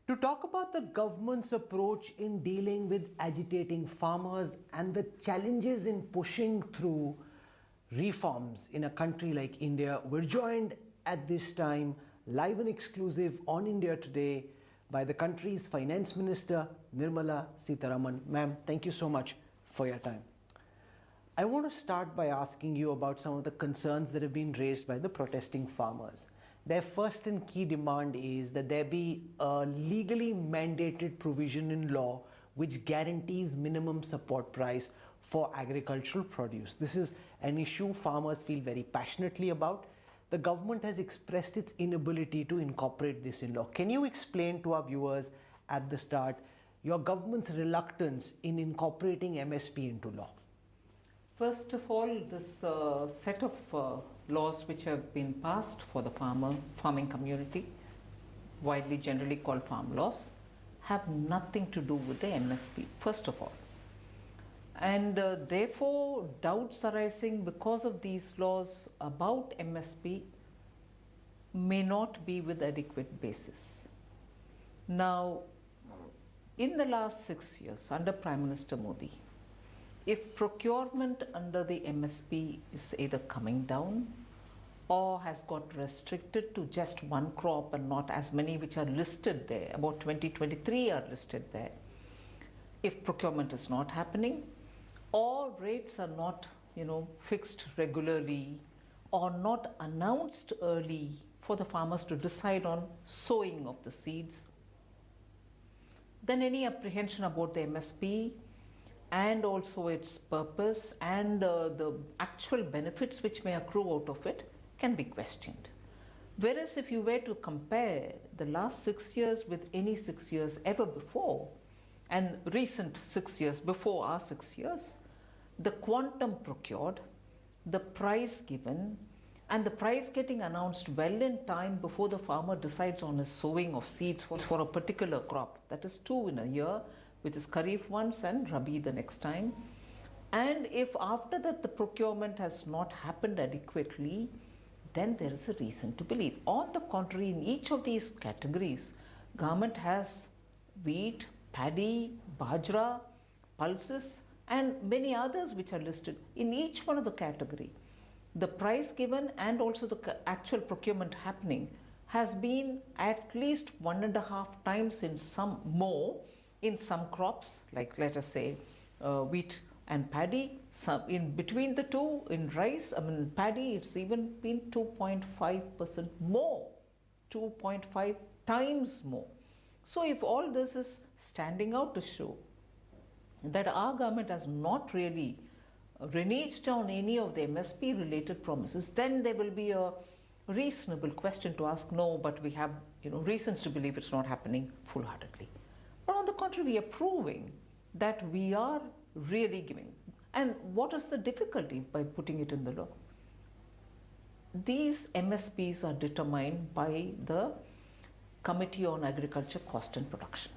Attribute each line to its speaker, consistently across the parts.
Speaker 1: To talk about the government's approach in dealing with agitating farmers and the challenges in pushing through reforms in a country like India, we're joined at this time live and exclusive on India Today by the country's Finance Minister Nirmala Sitharaman. Ma'am, thank you so much for your time. I want to start by asking you about some of the concerns that have been raised by the protesting farmers. Their first and key demand is that there be a legally mandated provision in law which guarantees minimum support price for agricultural produce. This is an issue farmers feel very passionately about. The government has expressed its inability to incorporate this in law. Can you explain to our viewers at the start your government's reluctance in incorporating MSP into law?
Speaker 2: First of all, this set of laws which have been passed for the farming community, widely generally called farm laws, have nothing to do with the MSP, first of all. And therefore, doubts arising because of these laws about MSP may not be with adequate basis. Now, in the last 6 years, under Prime Minister Modi, if procurement under the MSP is either coming down or has got restricted to just one crop and not as many which are listed there, about 20-23 are listed there. If procurement is not happening or rates are not, fixed regularly or not announced early for the farmers to decide on sowing of the seeds, then any apprehension about the MSP and also its purpose and the actual benefits which may accrue out of it can be questioned. Whereas if you were to compare the last 6 years with any 6 years ever before and recent 6 years before our 6 years, the quantum procured, the price given and the price getting announced well in time before the farmer decides on his sowing of seeds for a particular crop, that is 2 in a year, which is Kharif once and Rabi the next time. And if after that the procurement has not happened adequately, then there is a reason to believe. On the contrary, in each of these categories, government has wheat, paddy, bajra, pulses and many others which are listed. In each one of the category, the price given and also the actual procurement happening has been at least 1.5 times in some more in some crops, like let us say wheat and paddy. Some in between the two, in rice, paddy, it's even been 2.5% more, 2.5 times more. So if all this is standing out to show that our government has not really reneged on any of the MSP related promises, then there will be a reasonable question to ask, no, but we have reasons to believe it's not happening full-heartedly. But on the contrary, we are proving that we are really giving. And what is the difficulty by putting it in the law? These MSPs are determined by the Committee on Agriculture Cost and Production.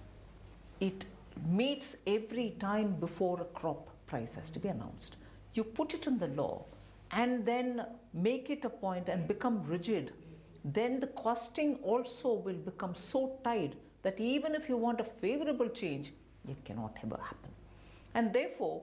Speaker 2: It meets every time before a crop price has to be announced. You put it in the law and then make it a point and become rigid, then the costing also will become so tight that even if you want a favorable change, it cannot ever happen. And therefore,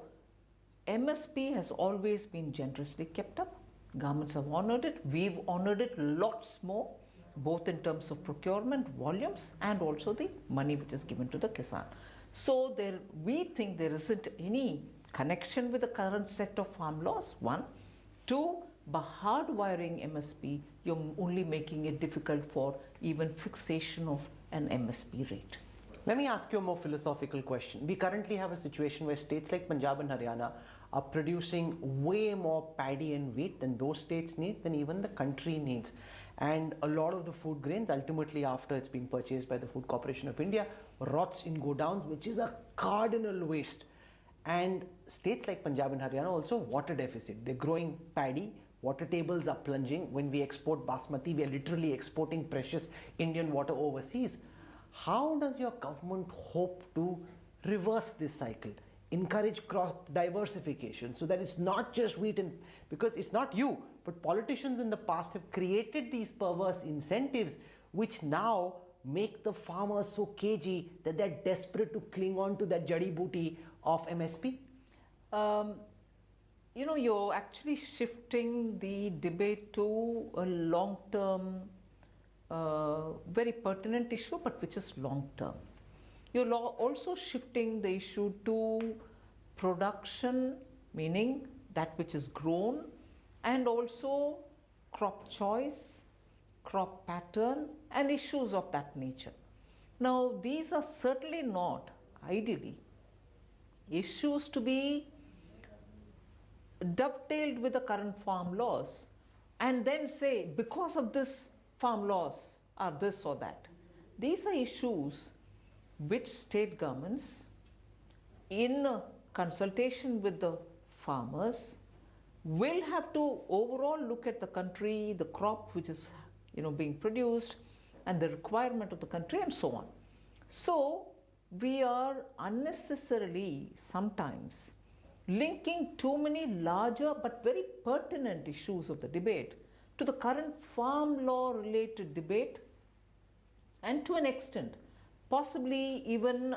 Speaker 2: MSP has always been generously kept up. Governments have honored it. We've honored it lots more, both in terms of procurement, volumes, and also the money which is given to the Kisan. So we think there isn't any connection with the current set of farm laws, one. Two, by hardwiring MSP, you're only making it difficult for even fixation of an MSP rate.
Speaker 1: Let me ask you a more philosophical question. We currently have a situation where states like Punjab and Haryana are producing way more paddy and wheat than those states need, than even the country needs. And a lot of the food grains, ultimately after it's been purchased by the Food Corporation of India, rots in godowns, which is a cardinal waste. And states like Punjab and Haryana also water deficit. They're growing paddy, water tables are plunging. When we export basmati, we are literally exporting precious Indian water overseas. How does your government hope to reverse this cycle? Encourage crop diversification so that it's not just wheat, and because it's not you, but politicians in the past have created these perverse incentives which now make the farmers so cagey that they're desperate to cling on to that jadi booty of MSP?
Speaker 2: You know, you're actually shifting the debate to a long-term, very pertinent issue, but which is long-term. You're also shifting the issue to production, meaning that which is grown, and also crop choice, crop pattern, and issues of that nature. Now, these are certainly not, ideally, issues to be dovetailed with the current farm laws and then say, because of this, farm laws are this or that. These are issues which state governments, in consultation with the farmers, will have to overall look at the country, the crop which is being produced, and the requirement of the country, and so on. So we are unnecessarily sometimes linking too many larger but very pertinent issues of the debate to the current farm law related debate, and to an extent possibly even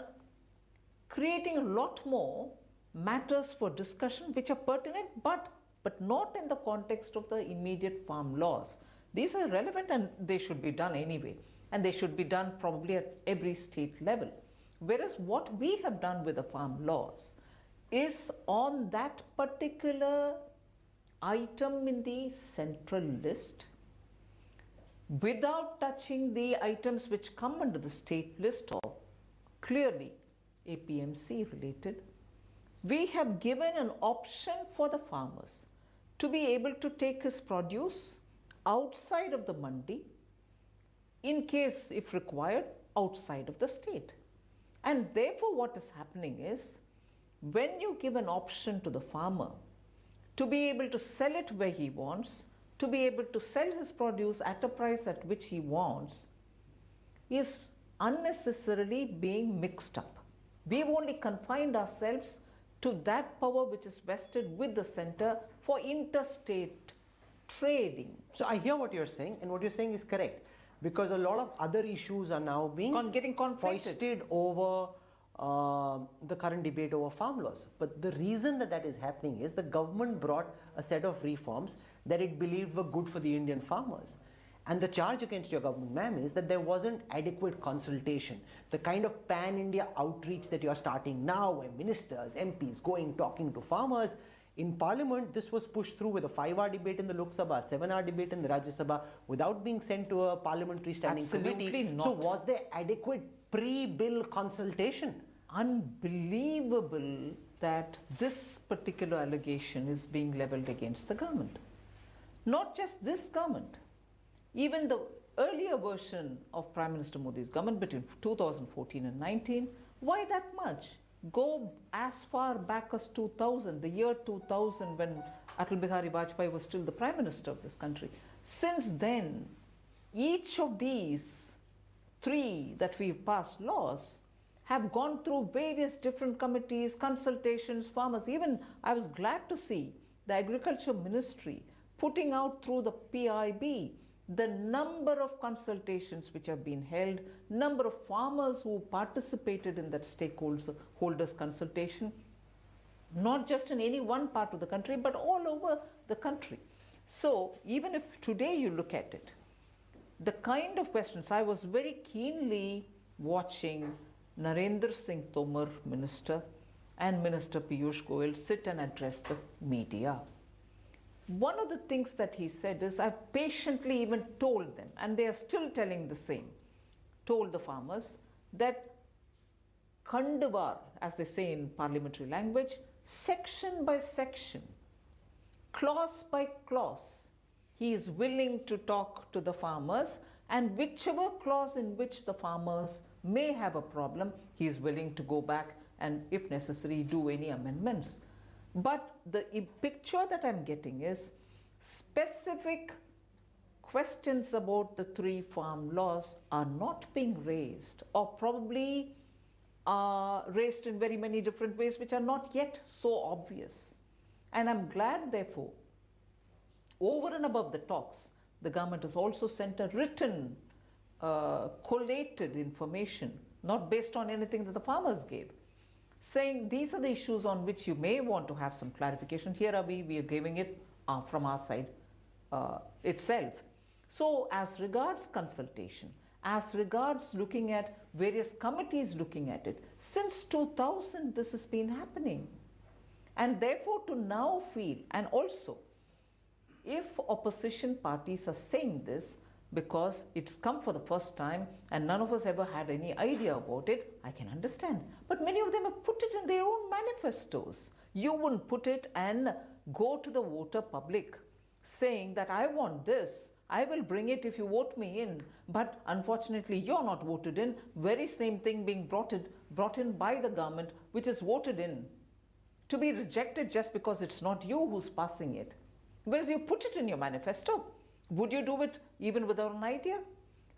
Speaker 2: creating a lot more matters for discussion which are pertinent but not in the context of the immediate farm laws. These are relevant and they should be done anyway, and they should be done probably at every state level. Whereas what we have done with the farm laws is on that particular item in the central list, without touching the items which come under the state list or clearly APMC related, we have given an option for the farmers to be able to take his produce outside of the mandi, in case, if required, outside of the state. And therefore what is happening is, when you give an option to the farmer to be able to sell it where he wants, to be able to sell his produce at a price at which he wants, he is unnecessarily being mixed up. We've only confined ourselves to that power which is vested with the center for interstate trading.
Speaker 1: So I hear what you're saying, and what you're saying is correct, because a lot of other issues are now being
Speaker 2: getting
Speaker 1: foisted over the current debate over farm laws. But the reason that is happening is the government brought a set of reforms that it believed were good for the Indian farmers. And the charge against your government, ma'am, is that there wasn't adequate consultation. The kind of pan-India outreach that you're starting now, where ministers, MPs going, talking to farmers. In Parliament, this was pushed through with a 5-hour debate in the Lok Sabha, 7-hour debate in the Rajya Sabha, without being sent to a parliamentary standing committee.
Speaker 2: Not.
Speaker 1: So was there adequate pre-bill consultation?
Speaker 2: Unbelievable that this particular allegation is being leveled against the government. Not just this government, even the earlier version of Prime Minister Modi's government between 2014 and 19, why that much? Go as far back as 2000, the year 2000, when Atal Bihari Vajpayee was still the Prime Minister of this country. Since then, each of these 3 that we've passed laws have gone through various different committees, consultations, farmers. Even I was glad to see the Agriculture Ministry putting out through the PIB the number of consultations which have been held, number of farmers who participated in that stakeholders consultation, not just in any one part of the country, but all over the country. So even if today you look at it, the kind of questions, I was very keenly watching Narendra Singh Tomar, Minister, and Minister Piyush Goyal sit and address the media. One of the things that he said is, I've patiently even told them, and they are still telling the same, told the farmers that Khandavar, as they say in parliamentary language, section by section, clause by clause, he is willing to talk to the farmers, and whichever clause in which the farmers may have a problem, he is willing to go back and, if necessary, do any amendments. But the picture that I'm getting is specific questions about the 3 farm laws are not being raised, or probably are raised in very many different ways which are not yet so obvious. And I'm glad, therefore, over and above the talks, the government has also sent a written collated information, not based on anything that the farmers gave, saying these are the issues on which you may want to have some clarification. Here are we are giving it from our side itself. So as regards consultation, as regards looking at various committees looking at it, since 2000 this has been happening. And therefore to now feel, and also if opposition parties are saying this because it's come for the first time and none of us ever had any idea about it, I can understand. But many of them have put it in their own manifestos. You wouldn't put it and go to the voter public saying that I want this, I will bring it if you vote me in, but unfortunately you're not voted in. Very same thing being brought in by the government, which is voted in, to be rejected just because it's not you who's passing it. Whereas you put it in your manifesto. Would you do it even without an idea?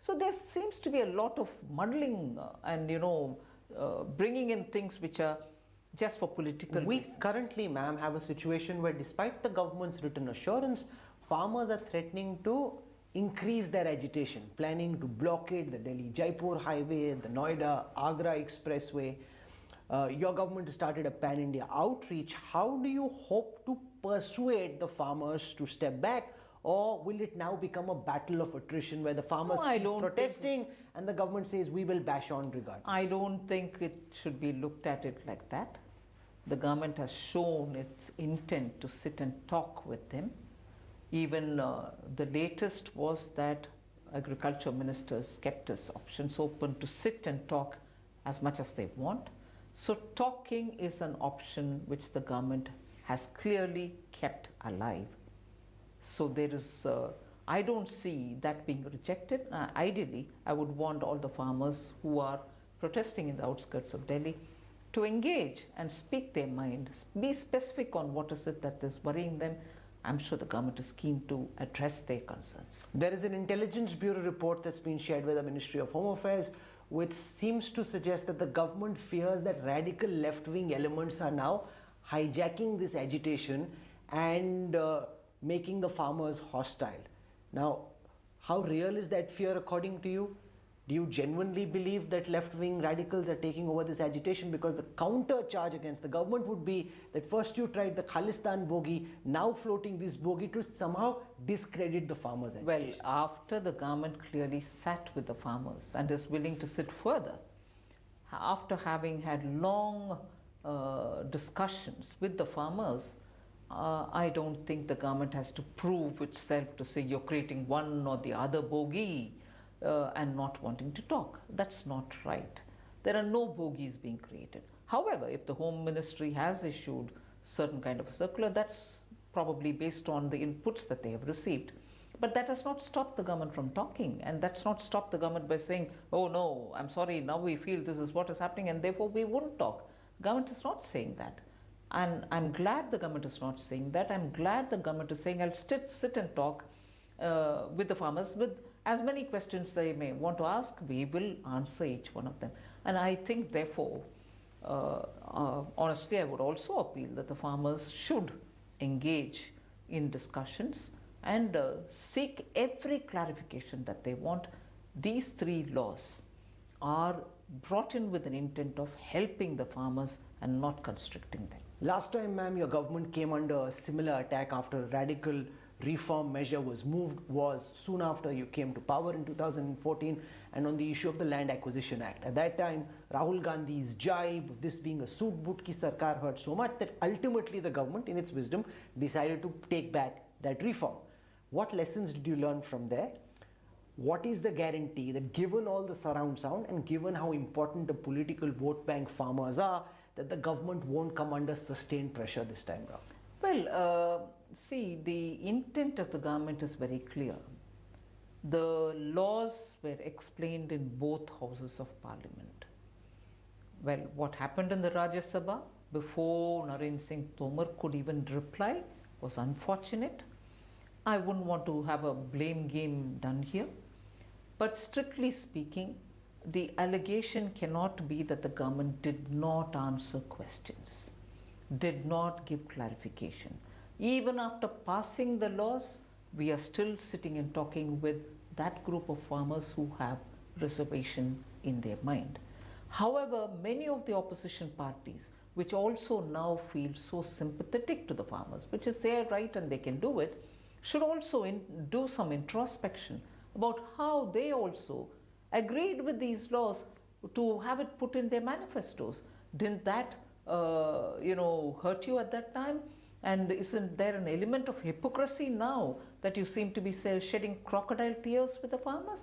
Speaker 2: So there seems to be a lot of muddling and bringing in things which are just for political reasons.
Speaker 1: We currently, ma'am, have a situation where despite the government's written assurance, farmers are threatening to increase their agitation, planning to blockade the Delhi-Jaipur highway, the Noida-Agra expressway. Your government started a pan-India outreach. How do you hope to persuade the farmers to step back? Or will it now become a battle of attrition where the farmers keep protesting and the government says we will bash on regardless? I
Speaker 2: don't think it should be looked at it like that. The government has shown its intent to sit and talk with them. Even the latest was that agriculture ministers kept us options open to sit and talk as much as they want. So talking is an option which the government has clearly kept alive. So there is, I don't see that being rejected. Ideally, I would want all the farmers who are protesting in the outskirts of Delhi to engage and speak their mind, be specific on what is it that is worrying them. I'm sure the government is keen to address their concerns.
Speaker 1: There is an Intelligence Bureau report that's been shared with the Ministry of Home Affairs which seems to suggest that the government fears that radical left-wing elements are now hijacking this agitation and making the farmers hostile. Now, how real is that fear according to you? Do you genuinely believe that left-wing radicals are taking over this agitation? Because the counter charge against the government would be that first you tried the Khalistan bogey, now floating this bogey to somehow discredit the farmers' agitation.
Speaker 2: Well, after the government clearly sat with the farmers and is willing to sit further, after having had long discussions with the farmers, I don't think the government has to prove itself to say you're creating one or the other bogey and not wanting to talk. That's not right. There are no bogeys being created. However, if the Home Ministry has issued certain kind of a circular, that's probably based on the inputs that they have received. But that has not stopped the government from talking, and that's not stopped the government by saying, oh no, I'm sorry, now we feel this is what is happening and therefore we won't talk. Government is not saying that. And I'm glad the government is not saying that. I'm glad the government is saying, I'll sit and talk with the farmers with as many questions they may want to ask. We will answer each one of them. And I think therefore, honestly, I would also appeal that the farmers should engage in discussions and seek every clarification that they want. These three laws are brought in with an intent of helping the farmers and not constricting them.
Speaker 1: Last time, ma'am, your government came under a similar attack after a radical reform measure was moved was soon after you came to power in 2014 and on the issue of the Land Acquisition Act. At that time, Rahul Gandhi's jibe of this being a soot boot ki sarkar hurt so much that ultimately the government, in its wisdom, decided to take back that reform. What lessons did you learn from there? What is the guarantee that given all the surround sound and given how important the political vote bank farmers are, that the government won't come under sustained pressure this time round?
Speaker 2: Well, see, the intent of the government is very clear. The laws were explained in both houses of parliament. Well, what happened in the Rajya Sabha before Narendra Singh Tomar could even reply was unfortunate. I wouldn't want to have a blame game done here. But strictly speaking, the allegation cannot be that the government did not answer questions, did not give clarification. Even after passing the laws, we are still sitting and talking with that group of farmers who have reservation in their mind. However, many of the opposition parties, which also now feel so sympathetic to the farmers, which is their right and they can do it, should also do some introspection about how they also agreed with these laws to have it put in their manifestos. Didn't that hurt you at that time? And isn't there an element of hypocrisy now that you seem to be shedding crocodile tears with the farmers?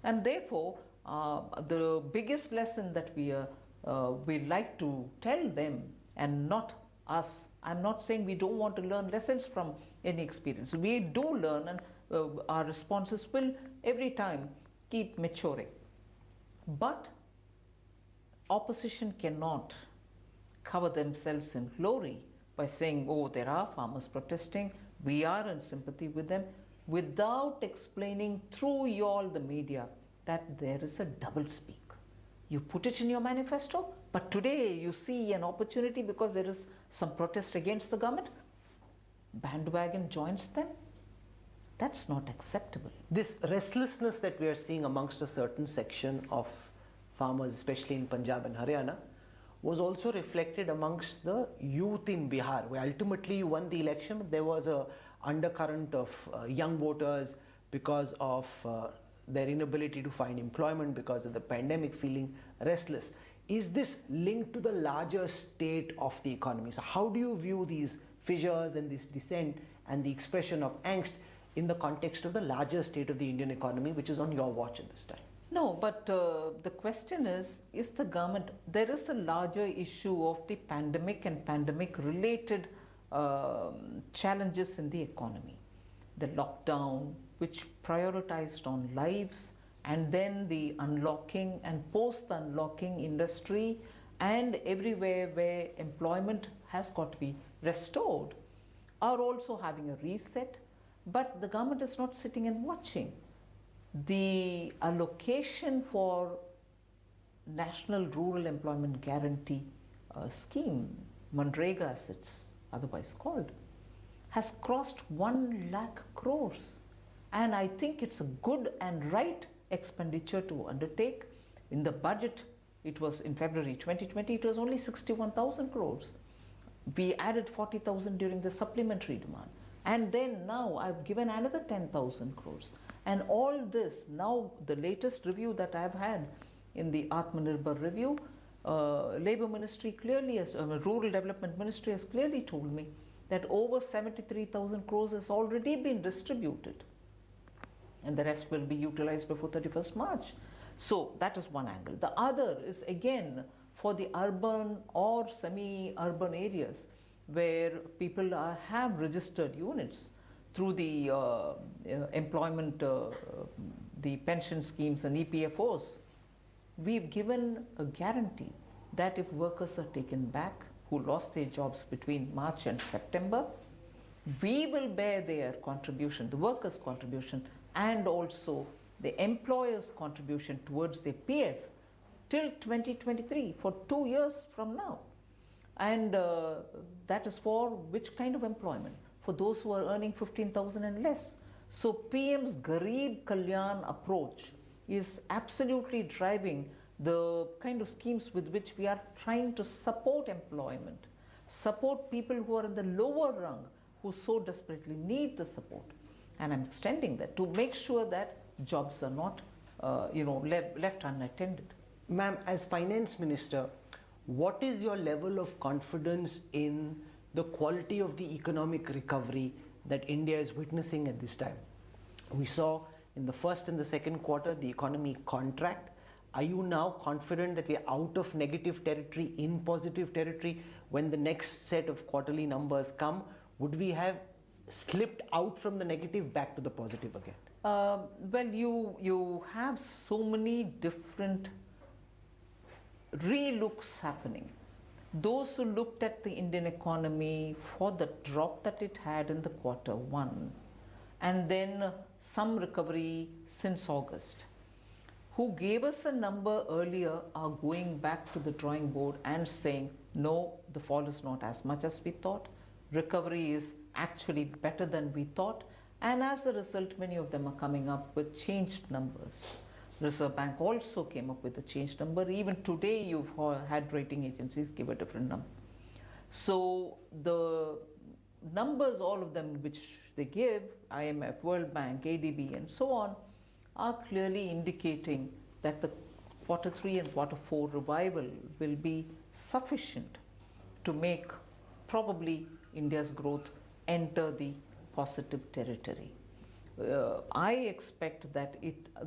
Speaker 2: And therefore, the biggest lesson that we like to tell them, and not us, I'm not saying we don't want to learn lessons from any experience. We do learn, and our responses will every time keep maturing. But opposition cannot cover themselves in glory by saying, oh, there are farmers protesting, we are in sympathy with them, without explaining through you all the media that there is a doublespeak. You put it in your manifesto, but today you see an opportunity because there is some protest against the government, bandwagon joins them. That's not acceptable.
Speaker 1: This restlessness that we are seeing amongst a certain section of farmers, especially in Punjab and Haryana, was also reflected amongst the youth in Bihar, where ultimately you won the election, but there was a undercurrent of young voters because of their inability to find employment because of the pandemic, feeling restless. Is this linked to the larger state of the economy? So how do you view these fissures and this dissent and the expression of angst in the context of the larger state of the Indian economy, which is on your watch at this time?
Speaker 2: No, but the question is the government, there is a larger issue of the pandemic and pandemic-related challenges in the economy. The lockdown, which prioritized on lives, and then the unlocking and post-unlocking industry, and everywhere where employment has got to be restored, are also having a reset. But the government is not sitting and watching. The allocation for National Rural Employment Guarantee Scheme, MNREGA as it's otherwise called, has crossed 1 lakh crores. And I think it's a good and right expenditure to undertake. In the budget, it was in February 2020, it was only 61,000 crores. We added 40,000 during the supplementary demand. And then now I've given another 10,000 crores. And all this, now the latest review that I've had in the Atmanirbhar review, Labour Ministry clearly, Rural Development Ministry has clearly told me that over 73,000 crores has already been distributed. And the rest will be utilized before 31st March. So that is one angle. The other is again for the urban or semi-urban areas where people have registered units through the employment, the pension schemes and EPFOs. We've given a guarantee that if workers are taken back who lost their jobs between March and September, we will bear their contribution, the workers' contribution, and also the employer's contribution towards their PF till 2023, for 2 years from now. And that is for which kind of employment? For those who are earning 15,000 and less. So PM's Garib Kalyan approach is absolutely driving the kind of schemes with which we are trying to support employment, support people who are in the lower rung, who so desperately need the support. And I'm extending that to make sure that jobs are not left unattended.
Speaker 1: Ma'am, as Finance Minister, what is your level of confidence in the quality of the economic recovery that India is witnessing at this time? We saw in the first and the second quarter the economy contract. Are you now confident that we are out of negative territory, in positive territory? When the next set of quarterly numbers come, would we have slipped out from the negative back to the positive again?
Speaker 2: Well, you have so many different re-looks happening. Those who looked at the Indian economy for the drop that it had in the quarter one, and then some recovery since August, who gave us a number earlier, are going back to the drawing board and saying, no, the fall is not as much as we thought. Recovery is actually better than we thought. And as a result, many of them are coming up with changed numbers. Reserve Bank also came up with a change number. Even today, you've had rating agencies give a different number. So the numbers, all of them which they give, IMF, World Bank, ADB, and so on, are clearly indicating that the quarter 3 and quarter 4 revival will be sufficient to make probably India's growth enter the positive territory. I expect that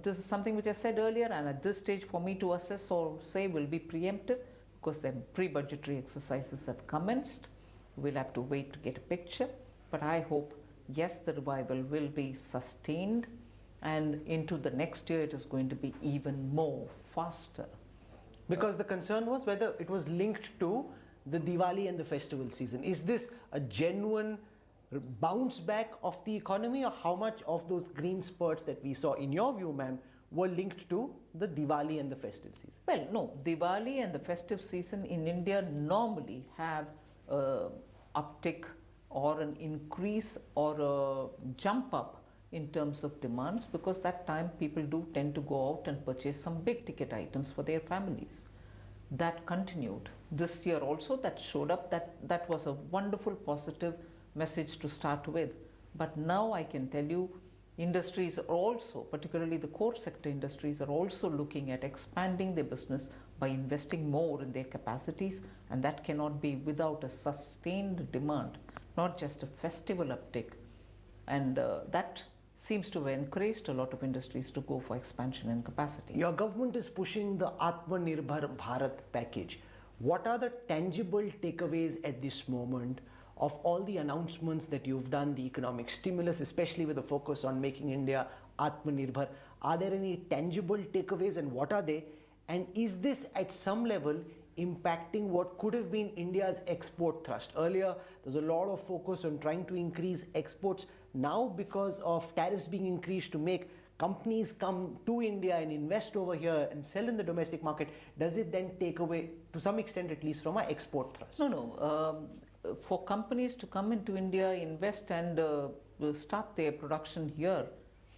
Speaker 2: this is something which I said earlier, and at this stage for me to assess or say will be preemptive, because the pre-budgetary exercises have commenced. We'll have to wait to get a picture, but I hope, yes, the revival will be sustained, and into the next year it is going to be even more faster.
Speaker 1: Because the concern was whether it was linked to the Diwali and the festival season. Is this a genuine bounce back of the economy, or how much of those green spurts that we saw, in your view, ma'am, were linked to the Diwali and the festive season?
Speaker 2: Well, no, Diwali and the festive season in India normally have an uptick or an increase or a jump up in terms of demands, because that time people do tend to go out and purchase some big ticket items for their families. That continued this year also. That showed up. That was a wonderful positive message to start with. But now I can tell you, industries are also, particularly the core sector industries, are also looking at expanding their business by investing more in their capacities, and that cannot be without a sustained demand, not just a festival uptick. And that seems to have encouraged a lot of industries to go for expansion and capacity.
Speaker 1: Your government is pushing the Atmanirbhar Bharat package. What are the tangible takeaways at this moment of all the announcements that you've done, the economic stimulus, especially with a focus on making India Atmanirbhar? Are there any tangible takeaways, and what are they? And is this at some level impacting what could have been India's export thrust? Earlier, there was a lot of focus on trying to increase exports. Now, because of tariffs being increased to make companies come to India and invest over here and sell in the domestic market, does it then take away, to some extent at least, from our export thrust?
Speaker 2: No. For companies to come into India, invest and start their production here,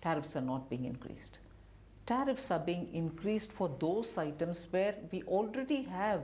Speaker 2: tariffs are not being increased. Tariffs are being increased for those items where we already have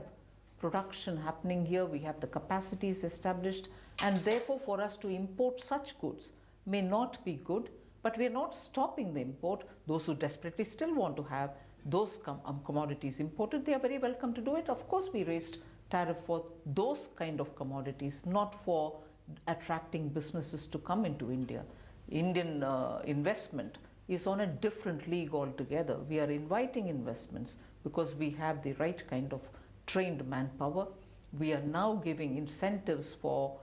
Speaker 2: production happening here, we have the capacities established, and therefore for us to import such goods may not be good, but we are not stopping the import. Those who desperately still want to have those commodities imported, they are very welcome to do it. Of course, we raised tariff for those kind of commodities, not for attracting businesses to come into India. Indian investment is on a different league altogether. We are inviting investments because we have the right kind of trained manpower. We are now giving incentives for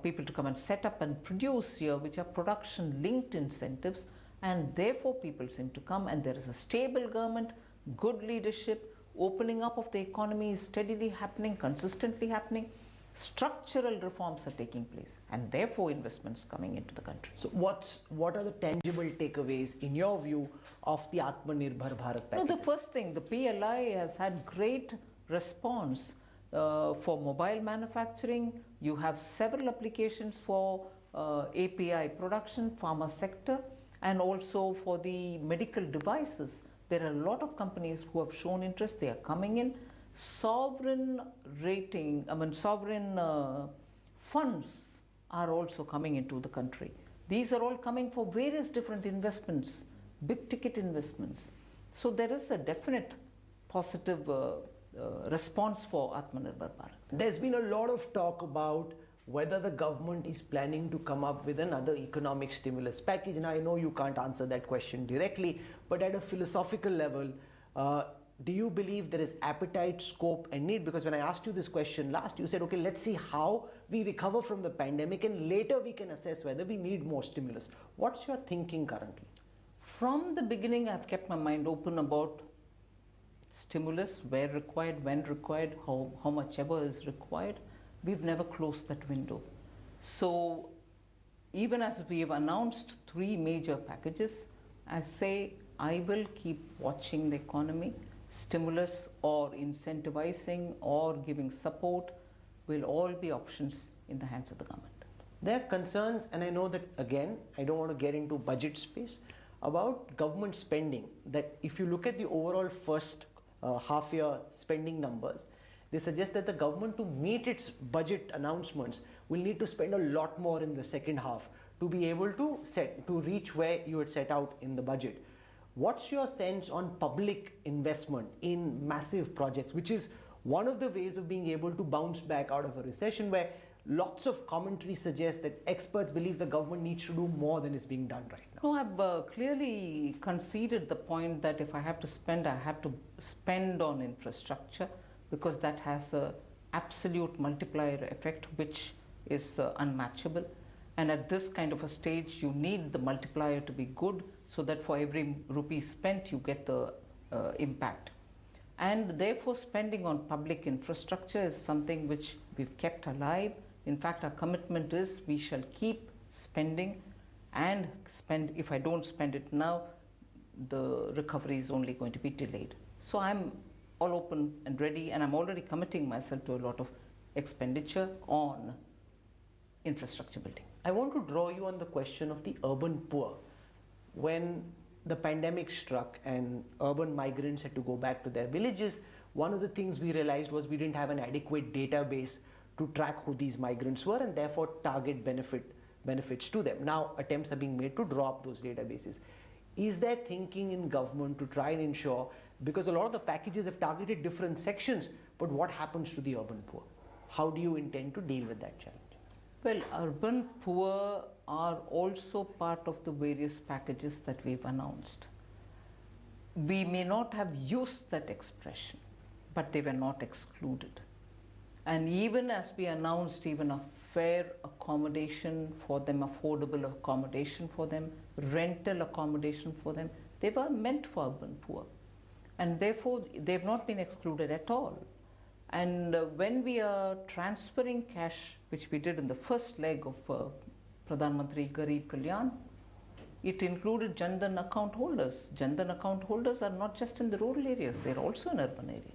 Speaker 2: people to come and set up and produce here, which are production linked incentives, and therefore people seem to come, and there is a stable government, good leadership, opening up of the economy is steadily happening, consistently happening. Structural reforms are taking place, and therefore investments coming into the country.
Speaker 1: So what are the tangible takeaways in your view of the Atmanirbhar Bharat package?
Speaker 2: No, the first thing, the PLI has had great response for mobile manufacturing. You have several applications for API production, pharma sector, and also for the medical devices. There are a lot of companies who have shown interest. They are coming in. Sovereign funds are also coming into the country. These are all coming for various different investments, big ticket investments. So there is a definite positive response for Atmanirbhar Bharat.
Speaker 1: There's been a lot of talk about whether the government is planning to come up with another economic stimulus package. And I know you can't answer that question directly, but at a philosophical level, do you believe there is appetite, scope and need? Because when I asked you this question last, you said, okay, let's see how we recover from the pandemic and later we can assess whether we need more stimulus. What's your thinking currently?
Speaker 2: From the beginning, I've kept my mind open about stimulus, where required, when required, how much ever is required. We've never closed that window. So even as we have announced 3 major packages, I say I will keep watching the economy. Stimulus or incentivizing or giving support will all be options in the hands of the government.
Speaker 1: There are concerns, and I know that, again, I don't want to get into budget space, about government spending, that if you look at the overall first half year spending numbers, they suggest that the government, to meet its budget announcements, will need to spend a lot more in the second half to be able to reach where you had set out in the budget. What's your sense on public investment in massive projects, which is one of the ways of being able to bounce back out of a recession, where lots of commentary suggests that experts believe the government needs to do more than is being done right now?
Speaker 2: No, I've clearly conceded the point that if I have to spend, I have to spend on infrastructure, because that has an absolute multiplier effect which is unmatchable. And at this kind of a stage, you need the multiplier to be good, so that for every rupee spent, you get the impact. And therefore, spending on public infrastructure is something which we've kept alive. In fact, our commitment is we shall keep spending, and spend. If I don't spend it now, the recovery is only going to be delayed. So I'm all open and ready, and I'm already committing myself to a lot of expenditure on infrastructure building.
Speaker 1: I want to draw you on the question of the urban poor. When the pandemic struck and urban migrants had to go back to their villages, one of the things we realized was we didn't have an adequate database to track who these migrants were and therefore target benefits to them. Now attempts are being made to draw up those databases. Is there thinking in government to try and ensure, because a lot of the packages have targeted different sections, but what happens to the urban poor? How do you intend to deal with that challenge?
Speaker 2: Well, urban poor are also part of the various packages that we've announced. We may not have used that expression, but they were not excluded. And even as we announced even a fair accommodation for them, affordable accommodation for them, rental accommodation for them, they were meant for urban poor. And therefore, they've not been excluded at all. And when we are transferring cash, which we did in the first leg of Pradhan Mantri Garib Kalyan, it included Jan Dhan account holders. Jan Dhan account holders are not just in the rural areas, they're also in urban areas.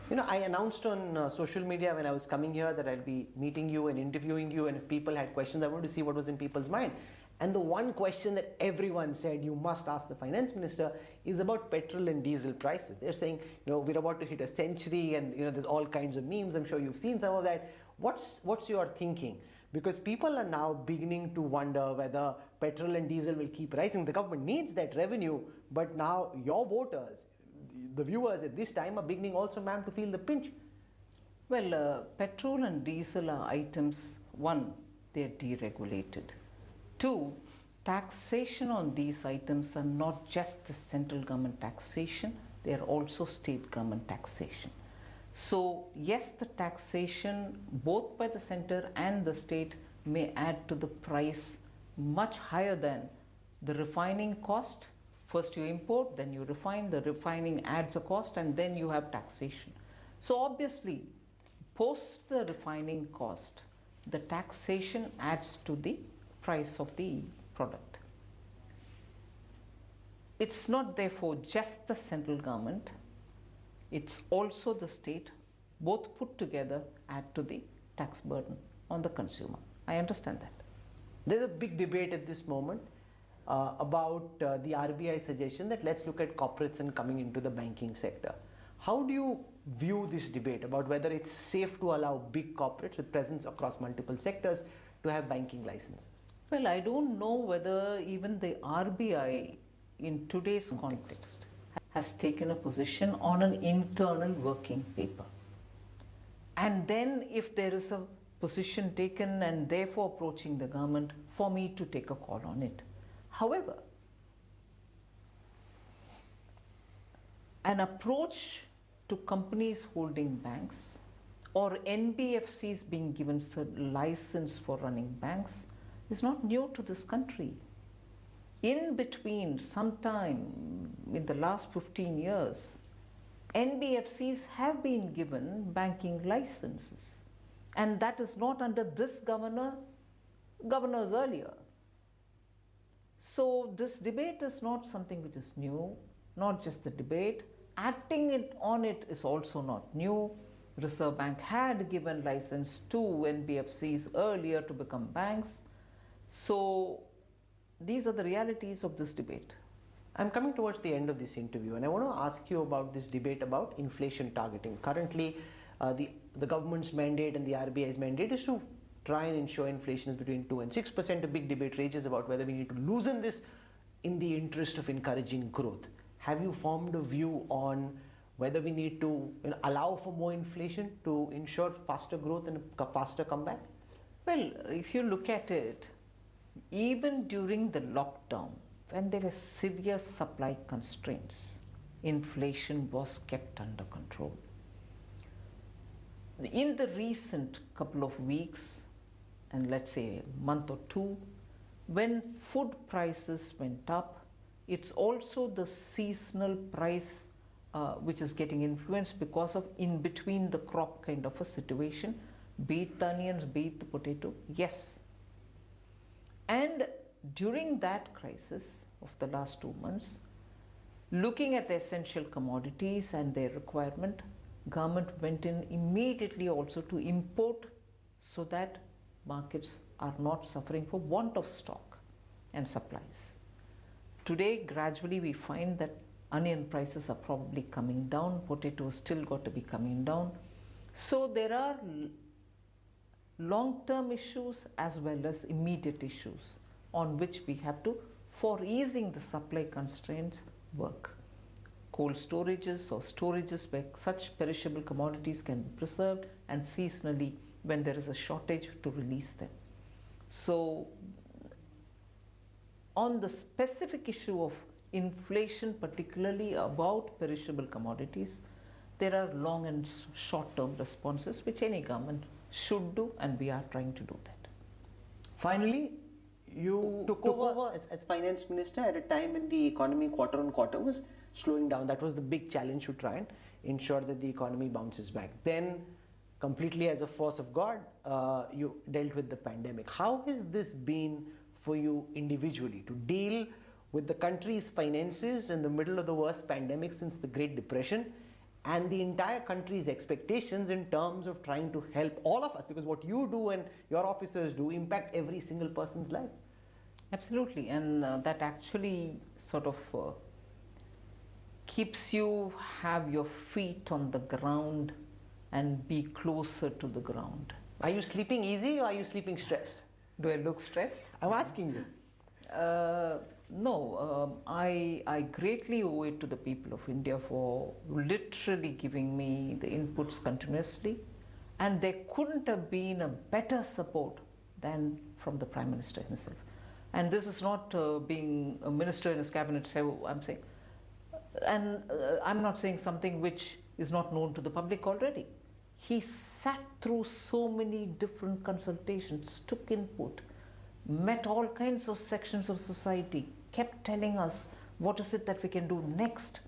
Speaker 1: You know, I announced on social media when I was coming here that I'll be meeting you and interviewing you, and if people had questions, I wanted to see what was in people's mind. And the one question that everyone said you must ask the finance minister is about petrol and diesel prices. They're saying, you know, we're about to hit a century, and you know, there's all kinds of memes. I'm sure you've seen some of that. What's your thinking? Because people are now beginning to wonder whether petrol and diesel will keep rising. The government needs that revenue, but now your voters, the viewers at this time, are beginning also, ma'am, to feel the pinch.
Speaker 2: Well, petrol and diesel are items, one, they're deregulated. Two, taxation on these items are not just the central government taxation, they are also state government taxation. So yes, the taxation both by the center and the state may add to the price much higher than the refining cost. First you import, then you refine, the refining adds a cost, and then you have taxation. So obviously, post the refining cost, the taxation adds to the price of the product. It's not therefore just the central government, it's also the state, both put together add to the tax burden on the consumer. I understand that.
Speaker 1: There's a big debate at this moment about the RBI suggestion that let's look at corporates and coming into the banking sector. How do you view this debate about whether it's safe to allow big corporates with presence across multiple sectors to have banking licenses?
Speaker 2: Well, I don't know whether even the RBI in today's context has taken a position on an internal working paper. And then if there is a position taken and therefore approaching the government, for me to take a call on it. However, an approach to companies holding banks or NBFCs being given a license for running banks is not new to this country. In between, sometime in the last 15 years, NBFCs have been given banking licenses, and that is not under this governor, governors earlier. So this debate is not something which is new, not just the debate. Acting on it is also not new. Reserve Bank had given license to NBFCs earlier to become banks. So these are the realities of this debate.
Speaker 1: I'm coming towards the end of this interview, and I want to ask you about this debate about inflation targeting. Currently, the government's mandate and the RBI's mandate is to try and ensure inflation is between 2 and 6%. A big debate rages about whether we need to loosen this in the interest of encouraging growth. Have you formed a view on whether we need to allow for more inflation to ensure faster growth and a faster comeback?
Speaker 2: Well, if you look at it, even during the lockdown, when there were severe supply constraints, inflation was kept under control. In the recent couple of weeks, and let's say a month or two, when food prices went up, it's also the seasonal price which is getting influenced because of in between the crop kind of a situation, be it the onions, be it the potato, yes. And during that crisis of the last 2 months, looking at the essential commodities and their requirement, government went in immediately also to import so that markets are not suffering for want of stock and supplies. Today, gradually we find that onion prices are probably coming down, potatoes still got to be coming down. So there are long-term issues as well as immediate issues on which we have to, for easing the supply constraints, work. Cold storages or storages where such perishable commodities can be preserved, and seasonally when there is a shortage to release them. So on the specific issue of inflation, particularly about perishable commodities, there are long and short-term responses which any government should do, and we are trying to do that.
Speaker 1: Finally, you took over as finance minister at a time when the economy quarter on quarter was slowing down. That was the big challenge to try and ensure that the economy bounces back. Then, completely as a force of God, you dealt with the pandemic. How has this been for you individually to deal with the country's finances in the middle of the worst pandemic since the Great Depression, and the entire country's expectations in terms of trying to help all of us, because what you do and your officers do impact every single person's life?
Speaker 2: Absolutely, and that actually sort of keeps you have your feet on the ground and be closer to the ground.
Speaker 1: Are you sleeping easy or are you sleeping stressed?
Speaker 2: Do I look stressed?
Speaker 1: I'm asking you.
Speaker 2: No, I greatly owe it to the people of India for literally giving me the inputs continuously, and there couldn't have been a better support than from the Prime Minister himself. And this is not being a minister in his cabinet, so I'm saying, and I'm not saying something which is not known to the public already. He sat through so many different consultations, took input, met all kinds of sections of society, kept telling us what is it that we can do next.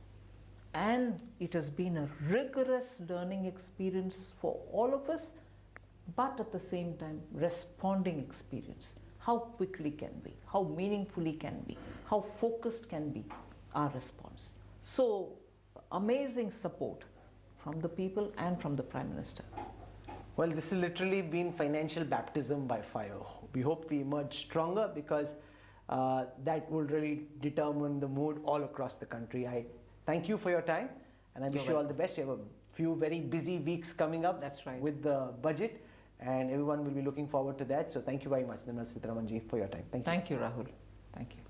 Speaker 2: And it has been a rigorous learning experience for all of us, but at the same time, responding experience. How quickly can we, how meaningfully can we, how focused can be our response. So, amazing support from the people and from the Prime Minister.
Speaker 1: Well, this has literally been financial baptism by fire. We hope we emerge stronger, because that will really determine the mood all across the country. I thank you for your time, and I wish you all the best. You have a few very busy weeks coming up.
Speaker 2: That's right.
Speaker 1: With the budget, and everyone will be looking forward to that. So thank you very much, Nirmala Sitharaman ji, for your time. Thank you.
Speaker 2: Thank you, Rahul. Thank you.